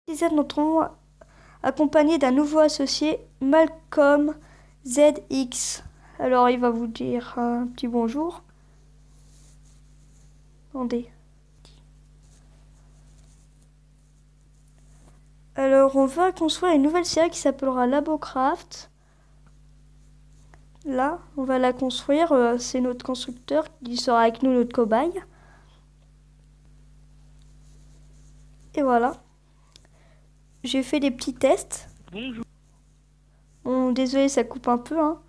Nous entrons accompagné d'un nouveau associé, Malcolm ZX. Alors il va vous dire un petit bonjour. Attendez. Alors on va construire une nouvelle série qui s'appellera Labocraft. Là, on va la construire. C'est notre constructeur qui sera avec nous, notre cobaye. Et voilà. J'ai fait des petits tests. Bonjour. Bon, désolé, ça coupe un peu, hein.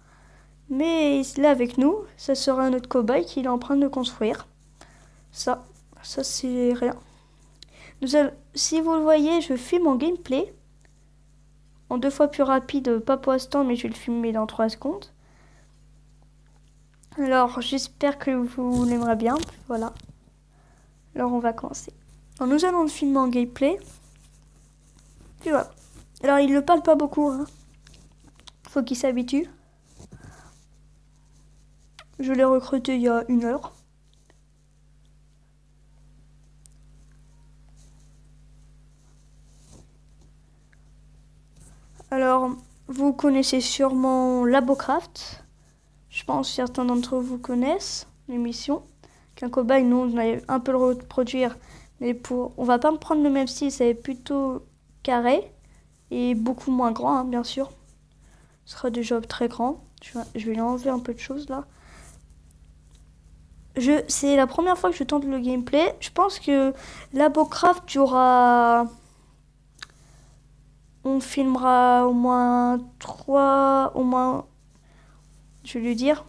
Mais là, avec nous, ça sera notre cobaye qu'il est en train de construire. Ça c'est rien. Si vous le voyez, je filme en gameplay. En 2 fois plus rapide, pas pour l'instant, mais je vais le filmer dans 3 secondes. Alors, j'espère que vous l'aimerez bien. Voilà. Alors, on va commencer. Alors, nous allons le filmer en gameplay. Puis voilà. Alors, il ne parle pas beaucoup, hein. Faut qu'il s'habitue. Je l'ai recruté il y a 1 heure. Alors, vous connaissez sûrement Labocraft. Je pense que certains d'entre vous connaissent l'émission. Qu'un cobaye, nous, on allait un peu le reproduire. Mais on va pas me prendre le même style, c'est plutôt carré. Et beaucoup moins grand, hein, bien sûr. Ce sera déjà très grand. Je vais lui enlever un peu de choses, là. C'est la première fois que je tente le gameplay. Je pense que Labocraft, on filmera au moins 3... Au moins... Je vais lui dire.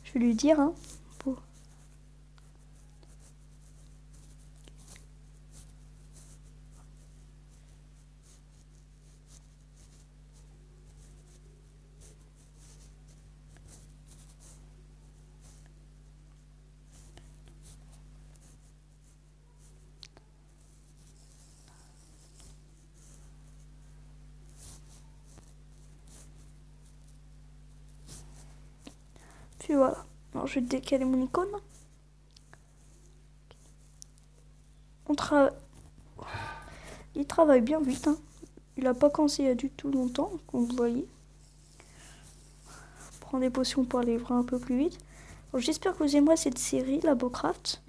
Je vais lui dire, hein. Puis voilà. Alors, je vais décaler mon icône. Il travaille bien vite, hein. Il a pas commencé il y a du tout longtemps, comme vous voyez. Prends des potions pour aller un peu plus vite. J'espère que vous aimerez cette série, Labocraft,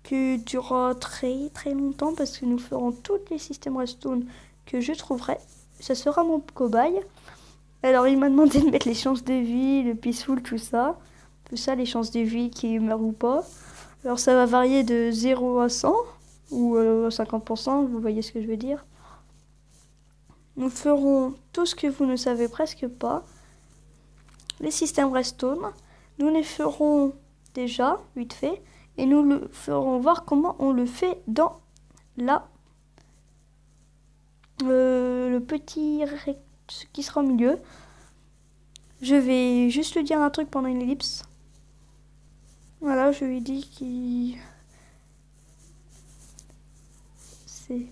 qui durera très très longtemps parce que nous ferons tous les systèmes redstone que je trouverai. Ça sera mon cobaye. Alors il m'a demandé de mettre les chances de vie, le peaceful, tout ça. Tout ça, les chances de vie qui meurent ou pas. Alors ça va varier de 0 à 100 ou 50%, vous voyez ce que je veux dire. Nous ferons tout ce que vous ne savez presque pas. Les systèmes redstone, nous les ferons déjà, vite fait, et nous le ferons voir comment on le fait dans le petit ce qui sera au milieu. Je vais juste lui dire un truc pendant une ellipse. Voilà, je lui dis qu'il... C'est...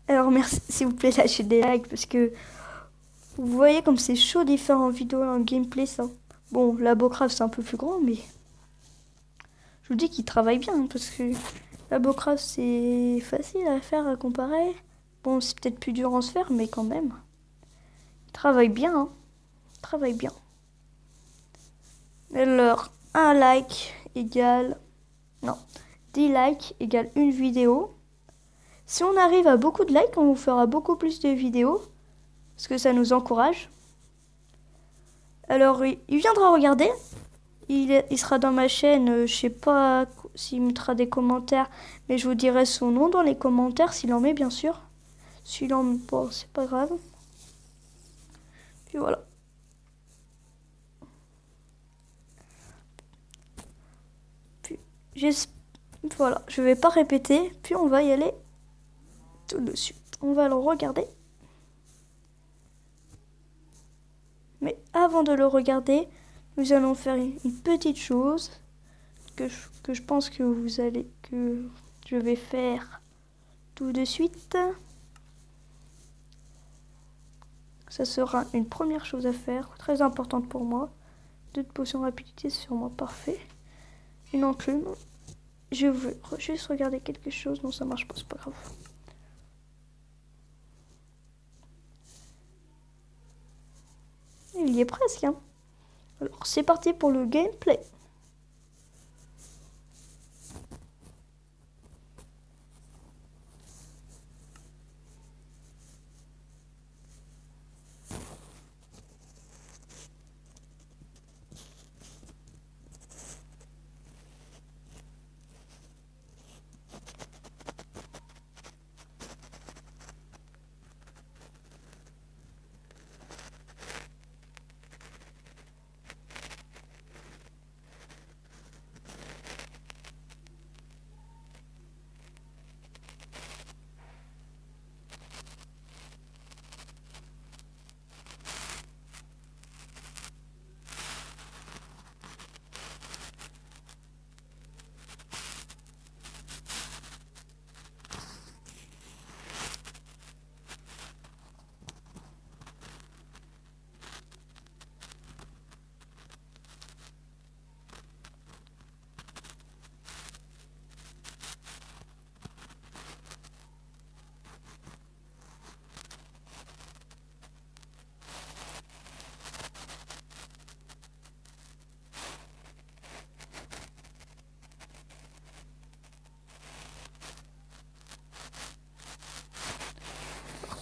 Alors merci, s'il vous plaît, lâchez des likes parce que vous voyez comme c'est chaud d'y faire en vidéo, en gameplay, ça. Bon, Labocraft c'est un peu plus grand, mais je vous dis qu'il travaille bien hein, parce que Labocraft c'est facile à faire à comparer. Bon, c'est peut-être plus dur en se faire, mais quand même. Il travaille bien, hein. Il travaille bien. Alors, un like égale... Non, 10 likes égale une vidéo. Si on arrive à beaucoup de likes, on vous fera beaucoup plus de vidéos. Parce que ça nous encourage. Alors, il viendra regarder. Il sera dans ma chaîne. Je sais pas s'il mettra des commentaires. Mais je vous dirai son nom dans les commentaires, s'il en met, bien sûr. S'il en met pas, c'est pas grave. Puis voilà. Puis, voilà, je vais pas répéter. Puis on va y aller tout dessus. On va le regarder. Mais avant de le regarder, nous allons faire une petite chose que je pense que je vais faire tout de suite. Ça sera une première chose à faire, très importante pour moi. 2 potions rapidité, c'est sûrement parfait. Une enclume. Je veux juste regarder quelque chose. Non, ça marche pas, c'est pas grave. Il y est presque, hein. Alors, c'est parti pour le gameplay.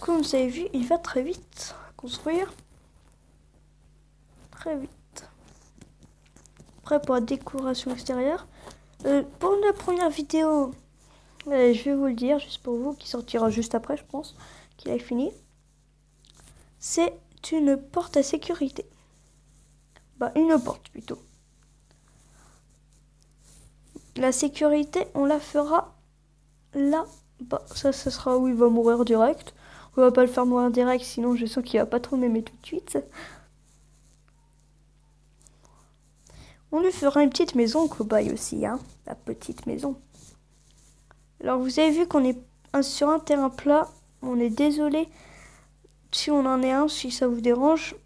Comme vous avez vu, il va très vite à construire. Très vite. Après, pour la décoration extérieure. Pour la première vidéo, je vais vous le dire, juste pour vous, qui sortira juste après, je pense, qu'il a fini. C'est une porte à sécurité. Bah, une porte plutôt. La sécurité, on la fera là. Bah, ça sera où il va mourir direct. On va pas le faire mourir direct, sinon je sens qu'il va pas trop m'aimer tout de suite. On lui fera une petite maison cobaye aussi, hein. La petite maison. Alors vous avez vu qu'on est sur un terrain plat. On est désolé si on en est un, si ça vous dérange.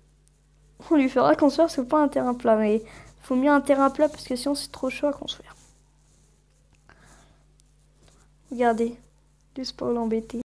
On lui fera construire, c'est pas un terrain plat. Mais il faut mieux un terrain plat parce que sinon c'est trop chaud à construire. Regardez, juste pour l'embêter.